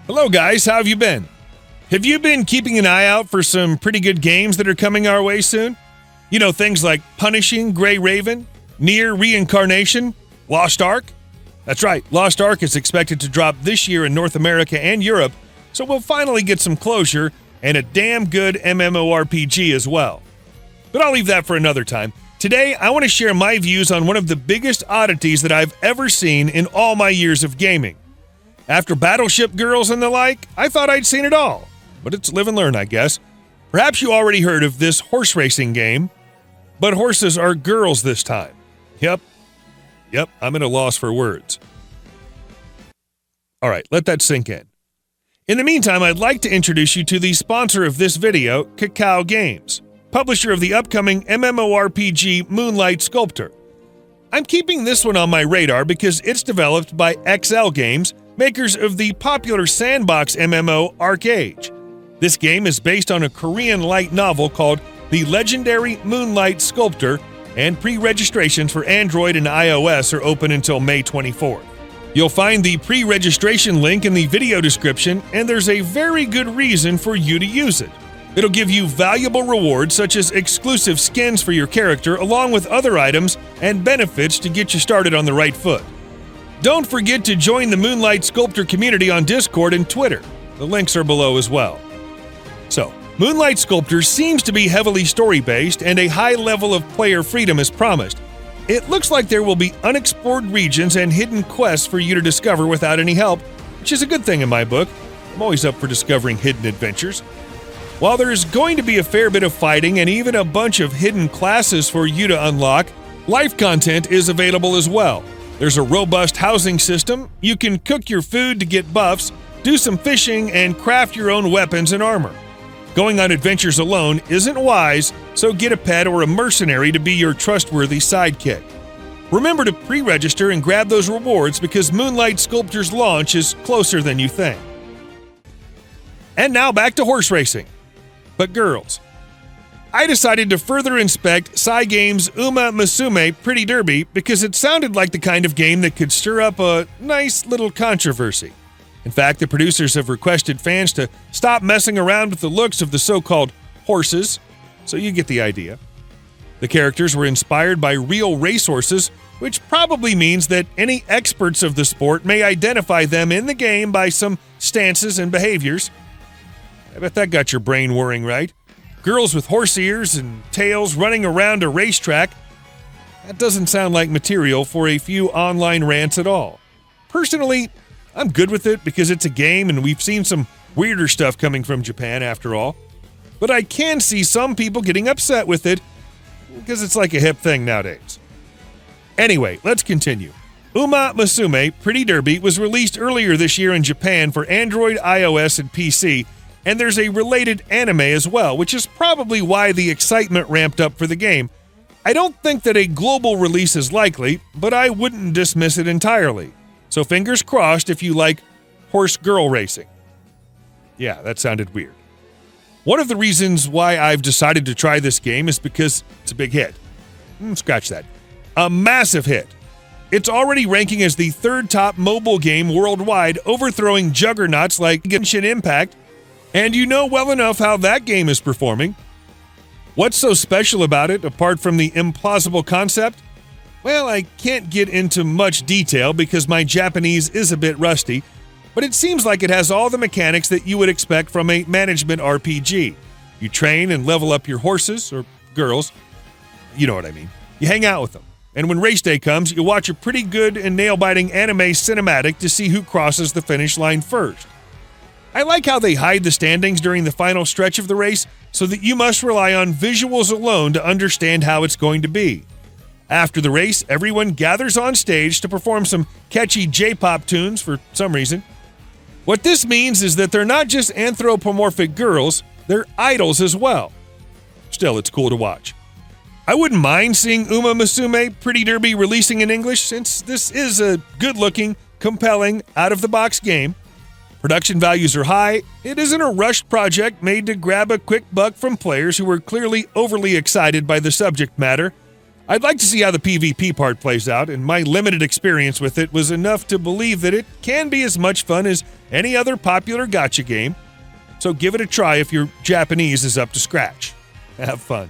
Hello guys, how have you been? Have you been keeping an eye out for some pretty good games that are coming our way soon? You know, things like Punishing Grey Raven, Nier Reincarnation, Lost Ark? That's right, Lost Ark is expected to drop this year in North America and Europe, so we'll finally get some closure and a damn good MMORPG as well. But I'll leave that for another time. Today, I want to share my views on one of the biggest oddities that I've ever seen in all my years of gaming. After Battleship Girls and the like, I thought I'd seen it all. But it's live and learn, I guess. Perhaps you already heard of this horse racing game, but horses are girls this time. Yep, I'm at a loss for words. All right, let that sink in. In the meantime, I'd like to introduce you to the sponsor of this video, Cygames, publisher of the upcoming MMORPG Moonlight Sculptor. I'm keeping this one on my radar because it's developed by XL Games, makers of the popular sandbox MMO Arcade. This game is based on a Korean light novel called The Legendary Moonlight Sculptor, and pre-registrations for Android and iOS are open until May 24th. You'll find the pre-registration link in the video description, and there's a very good reason for you to use it. It'll give you valuable rewards such as exclusive skins for your character, along with other items and benefits to get you started on the right foot. Don't forget to join the Moonlight Sculptor community on Discord and Twitter. The links are below as well. So, Moonlight Sculptor seems to be heavily story-based, and a high level of player freedom is promised. It looks like there will be unexplored regions and hidden quests for you to discover without any help, which is a good thing in my book. I'm always up for discovering hidden adventures. While there's going to be a fair bit of fighting and even a bunch of hidden classes for you to unlock, life content is available as well. There's a robust housing system, you can cook your food to get buffs, do some fishing, and craft your own weapons and armor. Going on adventures alone isn't wise, so get a pet or a mercenary to be your trustworthy sidekick. Remember to pre-register and grab those rewards because Moonlight Sculptor's launch is closer than you think. And now back to horse racing. But girls. I decided to further inspect Cygames' Uma Musume Pretty Derby because it sounded like the kind of game that could stir up a nice little controversy. In fact, the producers have requested fans to stop messing around with the looks of the so-called horses, so you get the idea. The characters were inspired by real racehorses, which probably means that any experts of the sport may identify them in the game by some stances and behaviors. I bet that got your brain whirring, right? Girls with horse ears and tails running around a racetrack. That doesn't sound like material for a few online rants at all. Personally, I'm good with it because it's a game and we've seen some weirder stuff coming from Japan after all. But I can see some people getting upset with it because it's like a hip thing nowadays. Anyway, let's continue. Uma Musume Pretty Derby was released earlier this year in Japan for Android, iOS, and PC, and there's a related anime as well, which is probably why the excitement ramped up for the game. I don't think that a global release is likely, but I wouldn't dismiss it entirely. So fingers crossed if you like horse girl racing. Yeah, that sounded weird. One of the reasons why I've decided to try this game is because it's a big hit. Scratch that. A massive hit. It's already ranking as the third top mobile game worldwide, overthrowing juggernauts like Genshin Impact. And you know well enough how that game is performing. What's so special about it, apart from the implausible concept? Well, I can't get into much detail because my Japanese is a bit rusty, but it seems like it has all the mechanics that you would expect from a management RPG. You train and level up your horses, or girls, you know what I mean. You hang out with them, and when race day comes, you watch a pretty good and nail-biting anime cinematic to see who crosses the finish line first. I like how they hide the standings during the final stretch of the race so that you must rely on visuals alone to understand how it's going to be. After the race, everyone gathers on stage to perform some catchy J-pop tunes for some reason. What this means is that they're not just anthropomorphic girls, they're idols as well. Still, it's cool to watch. I wouldn't mind seeing Uma Musume Pretty Derby releasing in English since this is a good-looking, compelling, out-of-the-box game. Production values are high. It isn't a rushed project made to grab a quick buck from players who were clearly overly excited by the subject matter. I'd like to see how the PvP part plays out, and my limited experience with it was enough to believe that it can be as much fun as any other popular gacha game. So give it a try if your Japanese is up to scratch. Have fun.